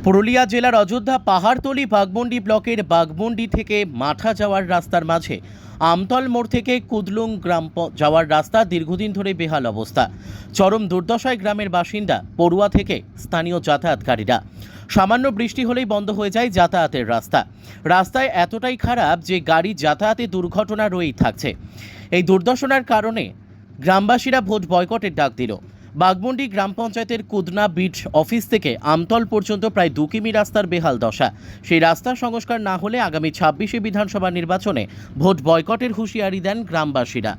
পুরুলিয়া জেলার অযোধ্যা পাহাড়তলি বাঘমুন্ডি ব্লকের বাঘমুন্ডি থেকে মাঠা যাওয়ার রাস্তার মাঝে আমতল মোড় থেকে কুদলুং গ্রাম যাওয়ার রাস্তা দীর্ঘদিন ধরে বেহাল অবস্থা। চরম দুর্দশায় গ্রামের বাসিন্দা, পড়ুয়া থেকে স্থানীয় যাতায়াতকারীরা। সামান্য বৃষ্টি হলেই বন্ধ হয়ে যায় যাতায়াতের রাস্তা। রাস্তায় এতটাই খারাপ যে গাড়ি যাতায়াতে দুর্ঘটনা রয়েই থাকছে। এই দুর্দশার কারণে গ্রামবাসীরা ভোট বয়কটের ডাক দিল। বাঘমুন্ডি গ্রাম পঞ্চায়েতের কুদনা বিট অফিস থেকে আমতল পর্যন্ত প্রায় 2 কিমি রাস্তার বেহাল দশা। সেই রাস্তা সংস্কার না হলে আগামী 26শে বিধানসভা নির্বাচনে ভোট বয়কটের হুঁশিয়ারি দেন গ্রামবাসীরা।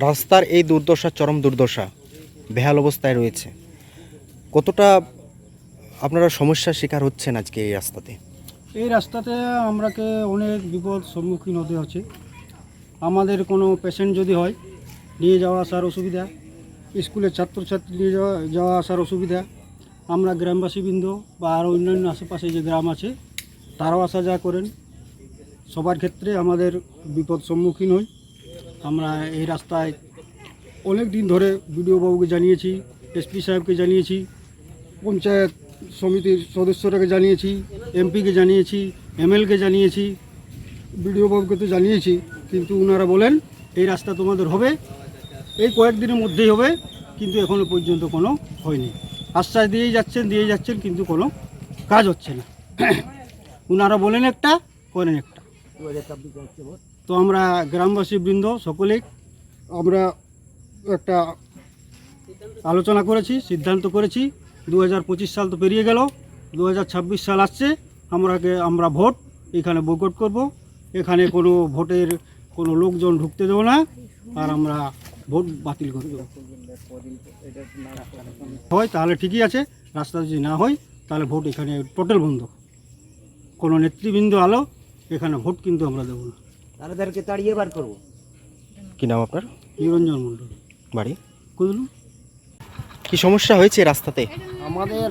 রাস্তার এই দুর্দশা, চরম দুর্দশা, বেহাল অবস্থায় রয়েছে। কতটা আপনারা সমস্যার শিকার হচ্ছেন আজকে এই রাস্তাতে? এই রাস্তাতে আমরাকে অনেক বিপদ সম্মুখীন হতে হচ্ছে। আমাদের কোনো পেশেন্ট যদি হয়, নিয়ে যাওয়া আসার অসুবিধা, স্কুলের ছাত্রছাত্রী নিয়ে যাওয়া আসার অসুবিধা। আমরা গ্রামবাসীবৃন্দ বা আরও অন্যান্য আশেপাশে যে গ্রাম আছে তারাও আসা যাওয়া করেন। সবার ক্ষেত্রে আমাদের বিপদ সম্মুখীন হই। আমরা এই রাস্তায় অনেক দিন ধরে বিডিও বাবুকে জানিয়েছি, এসপি সাহেবকে জানিয়েছি, পঞ্চায়েত সমিতির সদস্যরাকে জানিয়েছি, এমপিকে জানিয়েছি, এমএলকে জানিয়েছি, বিডিও বাবুকে তো জানিয়েছি, কিন্তু ওনারা বলেন এই রাস্তা তোমাদের হবে, এই কয়েকদিনের মধ্যেই হবে, কিন্তু এখনও পর্যন্ত কোনো হয়নি। আশ্বাস দিয়েই যাচ্ছেন কিন্তু কোনো কাজ হচ্ছে না। ওনারা বলেন একটা, করেন একটা। তো আমরা গ্রামবাসীবৃন্দ সকলেই আমরা একটা আলোচনা করেছি, সিদ্ধান্ত করেছি। 2025 সাল তো পেরিয়ে গেল, 2026 সাল আসছে। আমরা ভোট এখানে বয়কট করব। এখানে কোনো ভোটের কোনো লোকজন ঢুকতে দেবো না, আর আমরা ভোট বাতিল করে দেবো। হয় তাহলে ঠিকই আছে, রাস্তা যদি না হয় তাহলে ভোট এখানে টোটাল বন্ধ। কোনো নেতৃবৃন্দ আলো এখানে ভোট কিন্তু আমরা দেবো না। তাদেরকে তাড়িয়ে বার করবো। কি নাম আপনার? নিরঞ্জন মণ্ডল, বাড়ি কুদলু। কি সমস্যা হয়েছে রাস্তাতে? আমাদের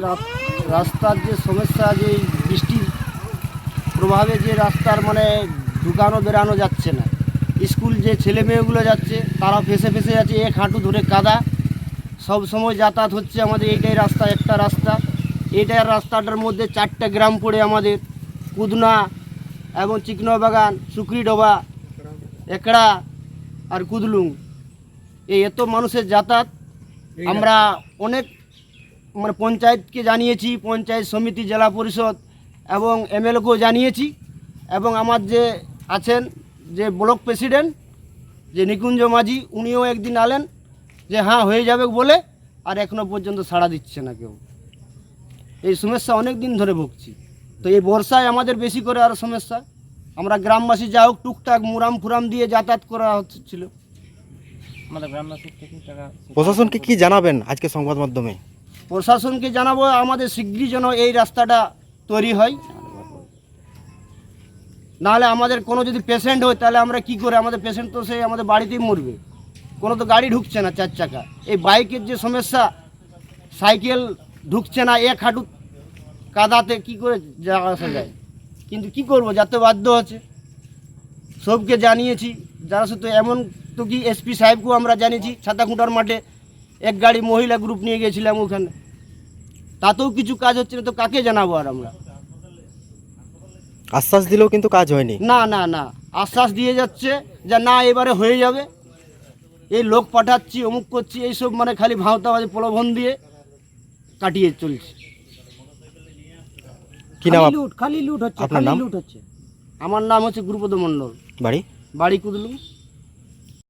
রাস্তার যে সমস্যা, যে বৃষ্টির প্রভাবে যে রাস্তার মানে ঢুকানো বেরানো যাচ্ছে না। স্কুল যে ছেলে মেয়েগুলো যাচ্ছে তারা ফেসে যাচ্ছে, এক হাঁটু ধরে কাদা। সব সময় যাতায়াত হচ্ছে আমাদের এইটাই রাস্তা, একটা রাস্তা। এইটার রাস্তাটার মধ্যে 4টে গ্রাম পড়ে আমাদের, কুদনা এবং চিকনাবাগান, সুকরিডোবা, একড়া আর কুদলুং। এই এত মানুষের যাতায়াত। আমরা অনেক মানে পঞ্চায়েতকে জানিয়েছি, পঞ্চায়েত সমিতি, জেলা পরিষদ এবং এমএলএকেও জানিয়েছি। এবং আমার যে আছেন যে ব্লক প্রেসিডেন্ট যে নিকুঞ্জ মাঝি, উনিও একদিন আলেন যে হ্যাঁ হয়ে যাবে বলে, আর এখনও পর্যন্ত সাড়া দিচ্ছে না কেউ। এই সমস্যা অনেক দিন ধরে ভুগছি। তো এই বর্ষায় আমাদের বেশি করে আরও সমস্যা। আমরা গ্রামবাসী যা হোক টুকটাক মুরাম ফুরাম দিয়ে যাতায়াত করা হচ্ছিল। প্রশাসনকে কি জানাবেন আজকে সংবাদ মাধ্যমে? প্রশাসনকে জানাবো আমাদের শীঘ্রই যেন এই রাস্তাটা তৈরি হয়। নাহলে আমাদের কোনো যদি পেশেন্ট হয় তাহলে আমরা কি করে, আমাদের পেশেন্ট তো সেই আমাদের বাড়িতেই মরবে। কোনো তো গাড়ি ঢুকছে না 4 চাকা। এই বাইকের যে সমস্যা, সাইকেল ঢুকছে না, এক হাঁটু কাদাতে কি করে যাওয়া আসা যায়। কিন্তু কি করব, যাতে বাধ্য আছে। সবকে জানিয়েছি যারা, শুধু এমন তো কি এসপি সাহেবকেও আমরা জানিয়েছি। ছাতাখুঁটার মাঠে এক গাড়ি মহিলা গ্রুপ নিয়ে গেছিলাম ওখানে, তাতেও কিছু কাজ হচ্ছে না। তো কাকে জানাবো আর আমরা? আশ্বাস দিলেও কিন্তু কাজ হয়নি। না আশ্বাস দিয়ে যাচ্ছে যে না এবারে হয়ে যাবে, এই লোক পাঠাচ্ছি, অমুক করছি, এইসব মানে খালি ভাওতাবাজি প্রলোভন দিয়ে কাটিয়ে চলছে। কি নাম খালি লুট হচ্ছে, আপনার নাম? লুট হচ্ছে। আমার নাম হচ্ছে গুরুপদ মণ্ডল, বাড়ি? বাড়ি কুদলু।